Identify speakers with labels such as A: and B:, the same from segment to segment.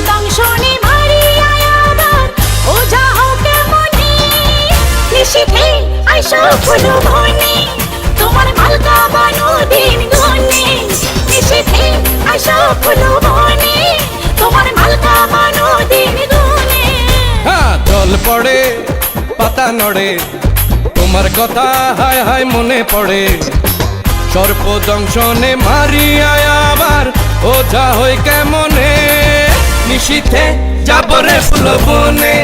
A: দংশনে মারিয়া আবার ওঝা হোকে মনে নিশীথে আইসো ফুল বনে তোমার মালকা বানো দিন গুনে নিশীথে আইসো ফুল বনে তোমার মালকা বানো দিন গুনে।
B: জল পড়ে পাতা নড়ে তোমার কথা হায় হায় মনে পড়ে সর্প দংশনে মারিয়া আবার ওঝা হই কেমনে নিশীথে যাবরে ফুল বনে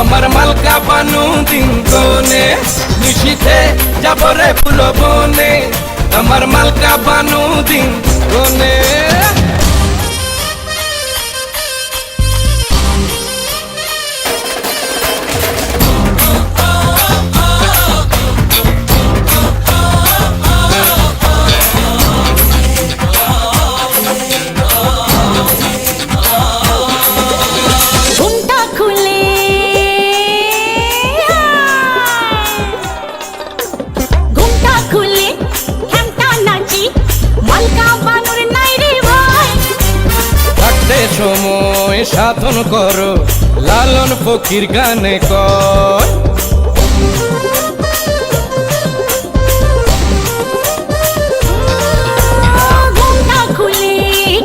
B: আমার মালকা বানু দিন গনে নিশীথে যাবরে ফুল বনে আমার মালকা বানু দিন গনে। সময় সাধন করো লালন ফকির গানে কয়
A: ঘুমটা খুলে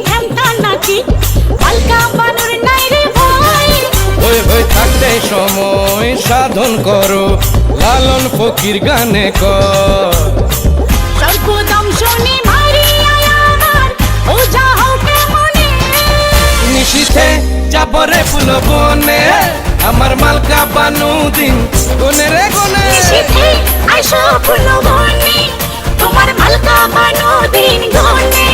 A: খেমটা নাচি মালকা বানর নাই রে ভয়
B: হই হই থাকতে সময় সাধন করো লালন ফকির গানে কয়
A: সর্প দংশনে মারিয়া আবার ওঝা হোকে মনে
B: নিশীথে যাবরে ফুল বনে আমার মালকা বানু দিন গনে রে গনে
A: নিশীথে আইসো ফুল বনে তোমার মালকা বানো দিন গনে।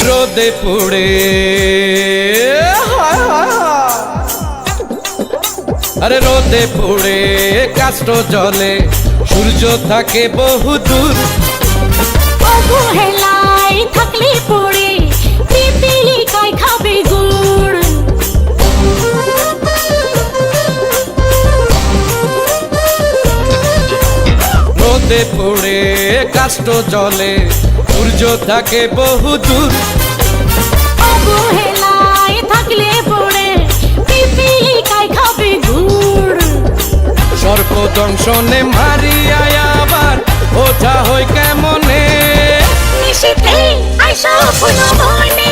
B: রোদে পুড়ে আরে রোদে পুড়ে কাষ্ট জলে সূর্য থাকে বহু দূর
A: অবহেলায় থাকলে পড়ে পিপিলিকায় খাবে গুড়
B: রোদে পুড়ে কাষ্ট জলে সূর্য থাকে বহু দূর
A: অবহেলায় থাকলে পড়ে পিপিলিকায় খাবে গুড়
B: সর্প দংশনে মারিয়া আবার ওঝা হই কেমনে
A: নিশীথে আইসো ফুল বনে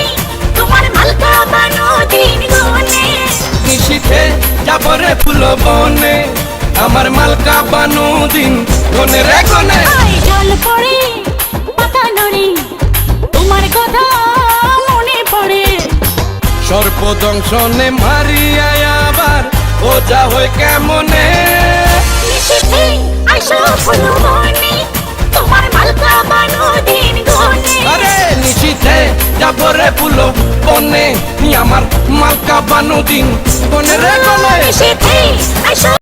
A: তোমার মালকা বানো দিন গনে
B: নিশীথে যাবরে ফুল বনে আমার মালকা বানু দিন গনে রে গনে।
A: জল পড়ে পাতা নড়ে তোমার কথা মনে পড়ে
B: সর্প দংশনে মারিয়া আবার ওঝা হই কেমনে
A: নিশীথে আইসো ফুল বনে তোমার মালকা বানো দিন গনে।
B: আরে নিশীথে যাবরে ফুল বনে আমার মালকা বানু দিন গনে রে গনে
A: নিশীথে আইসো